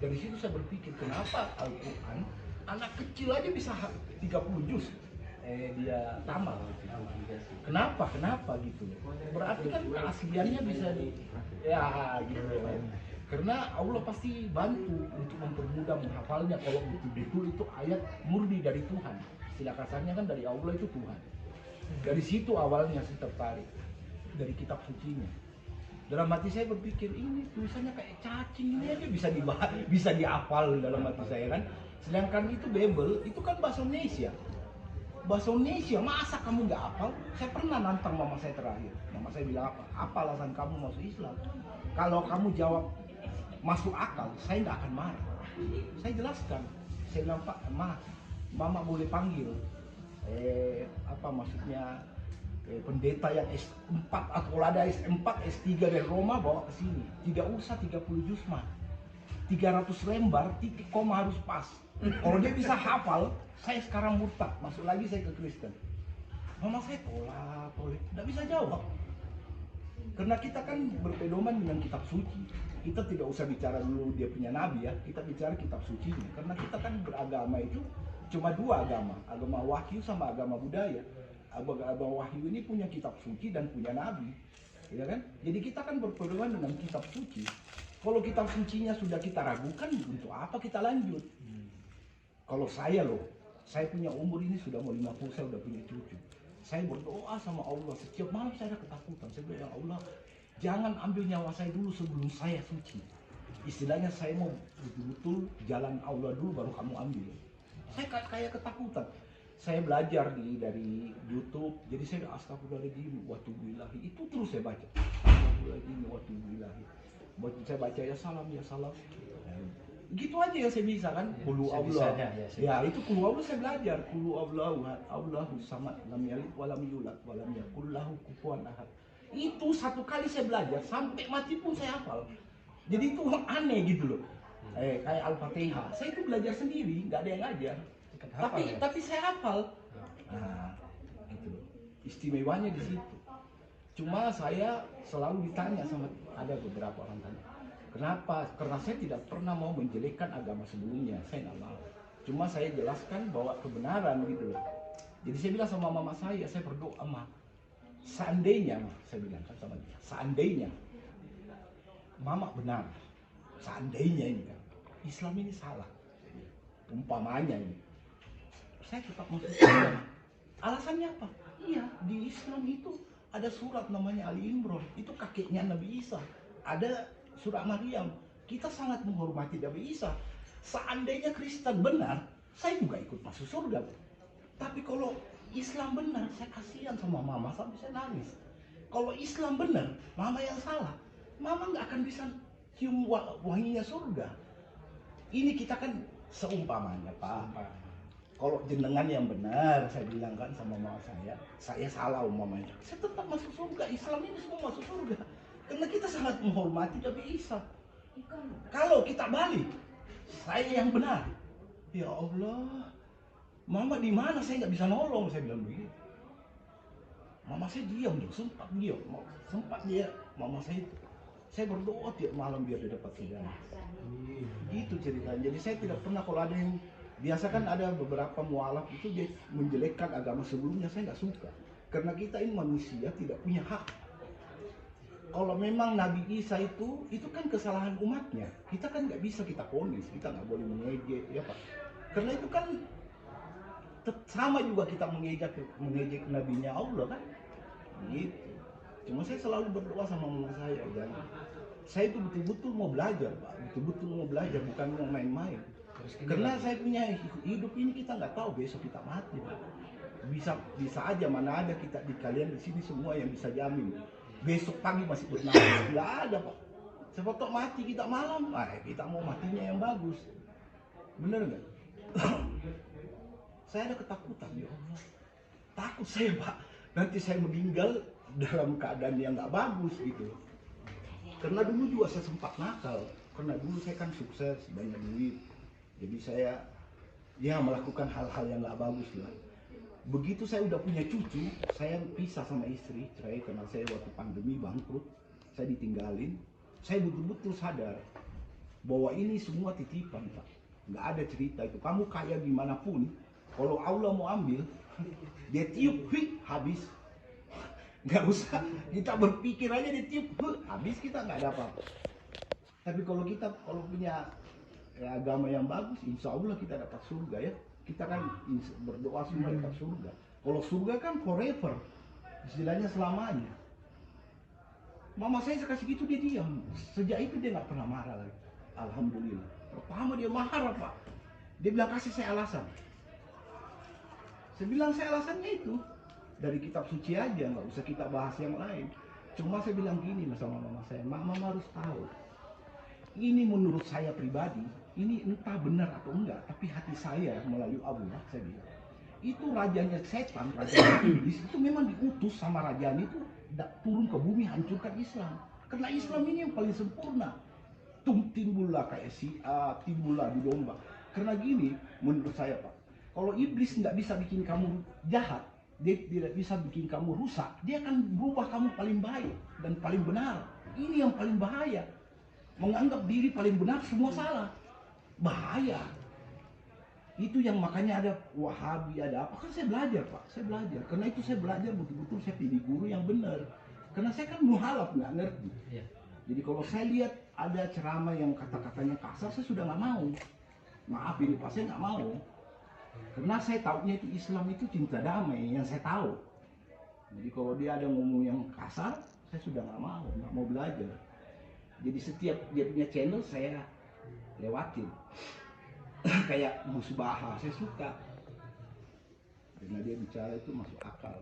Dari situ saya berpikir, kenapa Al-Quran anak kecil aja bisa 30 juz dia tamat. Kenapa gitu? Berarti kan keasliannya bisa ya gitu. Karena Allah pasti bantu untuk mempermudah menghafalnya kalau betul-betul itu ayat murni dari Tuhan. Istilah kasarnya kan dari Allah itu Tuhan. Dari situ awalnya saya tertarik dari kitab sucinya. Dalam hati saya berpikir, ini tulisannya kayak cacing, ini aja bisa dihafal dalam hati saya kan. Sedangkan itu Bible itu kan bahasa Indonesia. Bahasa Indonesia, masa kamu nggak hafal? Saya pernah nantang mama saya terakhir. Mama saya bilang apa? Apa alasan kamu masuk Islam? Kalau kamu jawab masuk akal, saya nggak akan marah. Saya jelaskan. Saya bilang, Pak, mama boleh panggil apa maksudnya pendeta yang S4 atau ada S4, S3 dari Roma bawa ke sini. Tidak usah 30 juz mah. 300 lembar, titik koma harus pas. Kalau dia bisa hafal, saya sekarang murtad, masuk lagi saya ke Kristen. Mama saya tolak, tidak bisa jawab. Karena kita kan berpedoman dengan kitab suci. Kita tidak usah bicara dulu dia punya nabi ya, kita bicara kitab sucinya. Karena kita kan beragama itu cuma dua agama wahyu sama agama budaya. Agama wahyu ini punya kitab suci dan punya nabi, ya kan? Jadi kita kan berpedoman dengan kitab suci. Kalau kitab sucinya sudah kita ragukan, untuk apa kita lanjut? Kalau saya punya umur ini sudah mau 50, saya udah punya cucu. Saya berdoa sama Allah, setiap malam saya ada ketakutan. Saya bilang, ya Allah, jangan ambil nyawa saya dulu sebelum saya suci. Istilahnya saya mau betul-betul jalan Allah dulu baru kamu ambil. Saya kayak ketakutan. Saya belajar dari YouTube, jadi saya udah astagfirullahaladzim wa tubu ilahi, itu terus saya baca. Astagfirullahaladzim wa tubu ilahi. Saya baca ya salam. Gitu aja yang saya bisa kan. Qul Allah. Ya, itu qul Allah saya belajar. Qul Allahu samad lam yalid wa lam yulad wa lam yakul lahu kufuwan ahad. Itu satu kali saya belajar sampai mati pun saya hafal. Jadi itu aneh gitu loh. Kayak Al-Fatihah. Saya itu belajar sendiri, nggak ada yang ngajar. Tapi saya hafal. Nah, gitu loh. Istimewanya di situ. Cuma saya selalu ditanya sama ada beberapa orang tanya, kenapa? Karena saya tidak pernah mau menjelekkan agama sebelumnya, saya nggak mau. Cuma saya jelaskan bahwa kebenaran gitu loh. Jadi saya bilang sama mama saya berdoa, Ma, seandainya, saya bilang kan sama dia, seandainya mama benar, seandainya ini kan, Islam ini salah, umpamanya ini, saya tetap masuk Islam. Alasannya apa? Iya, di Islam itu ada surat namanya Ali Imran, itu kakeknya Nabi Isa. Ada surat Maryam, kita sangat menghormati Nabi Isa. Seandainya Kristen benar, saya juga ikut masuk surga. Tapi kalau Islam benar, saya kasihan sama mama sampai saya nangis. Kalau Islam benar, mama yang salah, mama nggak akan bisa cium wanginya surga. Ini kita kan seumpamanya, Pak. Kalau jenengan yang benar, saya bilang kan sama mama saya salah umpamanya. Saya tetap masuk surga, Islam ini semua masuk surga. Karena kita sangat menghormati Nabi Isa. Kalau kita balik, saya yang benar. Ya Allah, mama di mana? Saya nggak bisa nolong, saya bilang begitu. Mama saya diam, sempat dia, mama saya berdoa tiap malam biar dia dapat hidayah. Gitu ceritanya. Jadi saya tidak pernah, kalau ada yang biasa kan ada beberapa mualaf itu dia menjelekkan agama sebelumnya, saya nggak suka. Karena kita ini manusia tidak punya hak. Kalau memang Nabi Isa itu kan kesalahan umatnya, kita kan nggak bisa kita vonis, kita nggak boleh mengejek, ya Pak. Karena itu kan sama juga kita mengejek nabinya Allah kan, gitu. Cuma saya selalu berdoa sama mama saya, jangan. Saya itu betul-betul mau belajar, Pak, betul-betul mau belajar, bukan mau main-main. Karena saya punya hidup ini, kita nggak tahu besok kita mati, Pak. Bisa aja, mana ada kita di kalian di sini semua yang bisa jamin besok pagi masih bernafas, nggak ada, Pak. Siapa tahu mati kita malam, kita mau matinya yang bagus, bener nggak? Saya ada ketakutan, ya Allah, takut saya, Pak, nanti saya meninggal dalam keadaan yang nggak bagus gitu. Karena dulu juga saya sempat nakal, karena dulu saya kan sukses, banyak duit, jadi saya melakukan hal-hal yang nggak bagus lah. Begitu saya udah punya cucu, saya pisah sama istri, cerai karena saya waktu pandemi bangkrut, saya ditinggalin. Saya betul-betul sadar bahwa ini semua titipan, Pak. Nggak ada cerita itu. Kamu kaya gimana pun, kalau Allah mau ambil, dia tiup, habis. Nggak usah kita berpikir aja, dia tiup, habis, kita nggak ada apa-apa. Tapi kalau kita punya agama yang bagus, insya Allah kita dapat surga ya. Kita kan berdoa semua dapat surga. Kalau surga kan forever, istilahnya selamanya. Mama saya kasih gitu dia diam. Sejak itu dia nggak pernah marah lagi. Alhamdulillah. Pertama dia marah, Pak. Dia bilang kasih saya alasan. Saya bilang saya alasannya itu dari kitab suci aja, nggak usah kita bahas yang lain. Cuma saya bilang gini sama mama saya, mama harus tahu. Ini menurut saya pribadi, ini entah benar atau enggak, tapi hati saya melalui Allah, saya bilang, itu rajanya setan, raja iblis itu memang diutus sama rajanya itu turun ke bumi hancurkan Islam. Karena Islam ini yang paling sempurna. Timbullah kayak Syiah, timbullah di domba. Karena gini, menurut saya Pak, kalau iblis nggak bisa bikin kamu jahat, dia tidak bisa bikin kamu rusak, dia akan berubah kamu paling baik dan paling benar. Ini yang paling bahaya. Menganggap diri paling benar, semua salah. Bahaya. Itu yang makanya ada Wahabi, ada apa. Kan saya belajar Pak, saya belajar. Karena itu saya belajar betul-betul saya pilih guru yang benar. Karena saya kan muhalaf, nggak ngerti. Jadi kalau saya lihat ada ceramah yang kata-katanya kasar, saya sudah nggak mau. Maaf ini Pak, saya nggak mau. Karena saya tahunya itu Islam itu cinta damai, yang saya tahu. Jadi kalau dia ada ngomong yang kasar, saya sudah nggak mau belajar. Jadi setiap dia punya channel saya lewatin. Kayak musbah, saya suka. Karena dia bicara itu masuk akal.